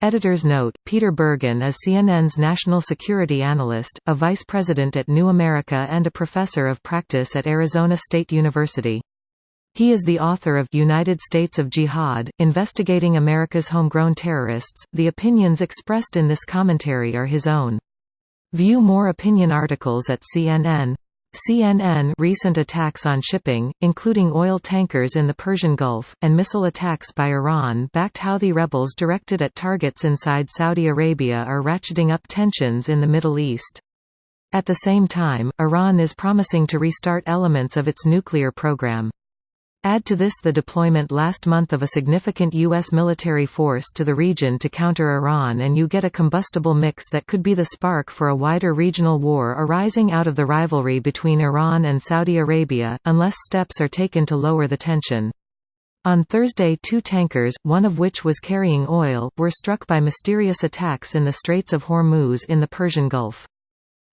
Editor's note: Peter Bergen is CNN's national security analyst, a vice president at New America and a professor of practice at Arizona State University. He is the author of United States of Jihad, Investigating America's Homegrown Terrorists. The opinions expressed in this commentary are his own. View more opinion articles at CNN. CNN recent attacks on shipping, including oil tankers in the Persian Gulf, and missile attacks by Iran-backed Houthi rebels directed at targets inside Saudi Arabia are ratcheting up tensions in the Middle East. At the same time, Iran is promising to restart elements of its nuclear program. Add to this the deployment last month of a significant U.S. military force to the region to counter Iran, and you get a combustible mix that could be the spark for a wider regional war arising out of the rivalry between Iran and Saudi Arabia, unless steps are taken to lower the tension. On Thursday, 2 tankers, one of which was carrying oil, were struck by mysterious attacks in the Straits of Hormuz in the Persian Gulf.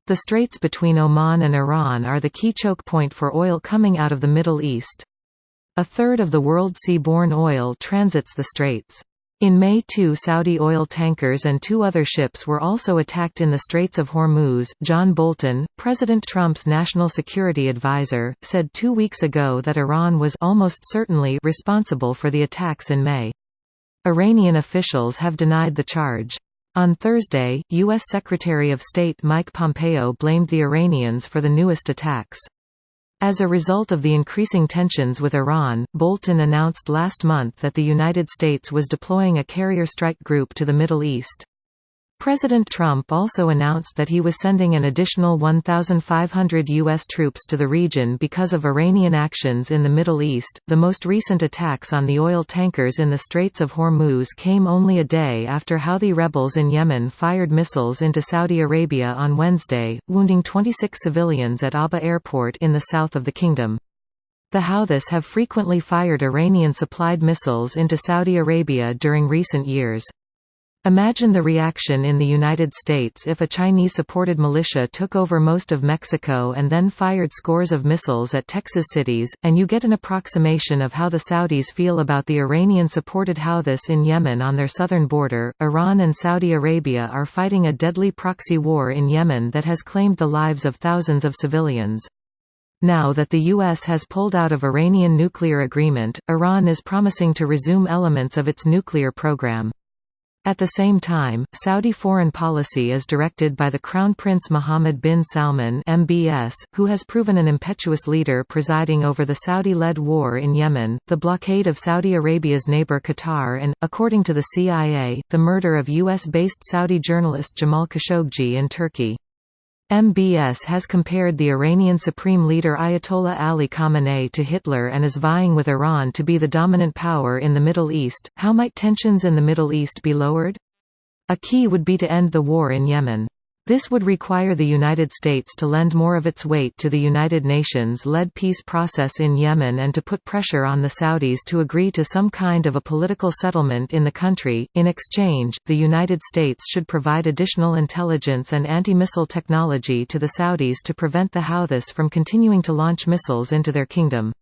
The straits between Oman and Iran are the key choke point for oil coming out of the Middle East. A third of the world's sea-borne oil transits the straits. In May, 2 Saudi oil tankers and 2 other ships were also attacked in the Straits of Hormuz.John Bolton, President Trump's national security advisor, said 2 weeks ago that Iran was almost certainly responsible for the attacks in May. Iranian officials have denied the charge. On Thursday, U.S. Secretary of State Mike Pompeo blamed the Iranians for the newest attacks. As a result of the increasing tensions with Iran, Bolton announced last month that the United States was deploying a carrier strike group to the Middle East. President Trump also announced that he was sending an additional 1,500 U.S. troops to the region because of Iranian actions in the Middle East. The most recent attacks on the oil tankers in the Straits of Hormuz came only a day after Houthi rebels in Yemen fired missiles into Saudi Arabia on Wednesday, wounding 26 civilians at Abha airport in the south of the kingdom. The Houthis have frequently fired Iranian-supplied missiles into Saudi Arabia during recent years. Imagine the reaction in the United States if a Chinese-supported militia took over most of Mexico and then fired scores of missiles at Texas cities, and you get an approximation of how the Saudis feel about the Iranian-supported Houthis in Yemen on their southern border. Iran and Saudi Arabia are fighting a deadly proxy war in Yemen that has claimed the lives of thousands of civilians. Now that the U.S. has pulled out of Iranian nuclear agreement, Iran is promising to resume elements of its nuclear program. At the same time, Saudi foreign policy is directed by the Crown Prince Mohammed bin Salman (MBS), who has proven an impetuous leader presiding over the Saudi-led war in Yemen, the blockade of Saudi Arabia's neighbor Qatar and, according to the CIA, the murder of US-based Saudi journalist Jamal Khashoggi in Turkey. MBS has compared the Iranian Supreme Leader Ayatollah Ali Khamenei to Hitler and is vying with Iran to be the dominant power in the Middle East. How might tensions in the Middle East be lowered? A key would be to end the war in Yemen. This would require the United States to lend more of its weight to the United Nations-led peace process in Yemen and to put pressure on the Saudis to agree to some kind of a political settlement in the country. In exchange, the United States should provide additional intelligence and anti-missile technology to the Saudis to prevent the Houthis from continuing to launch missiles into their kingdom.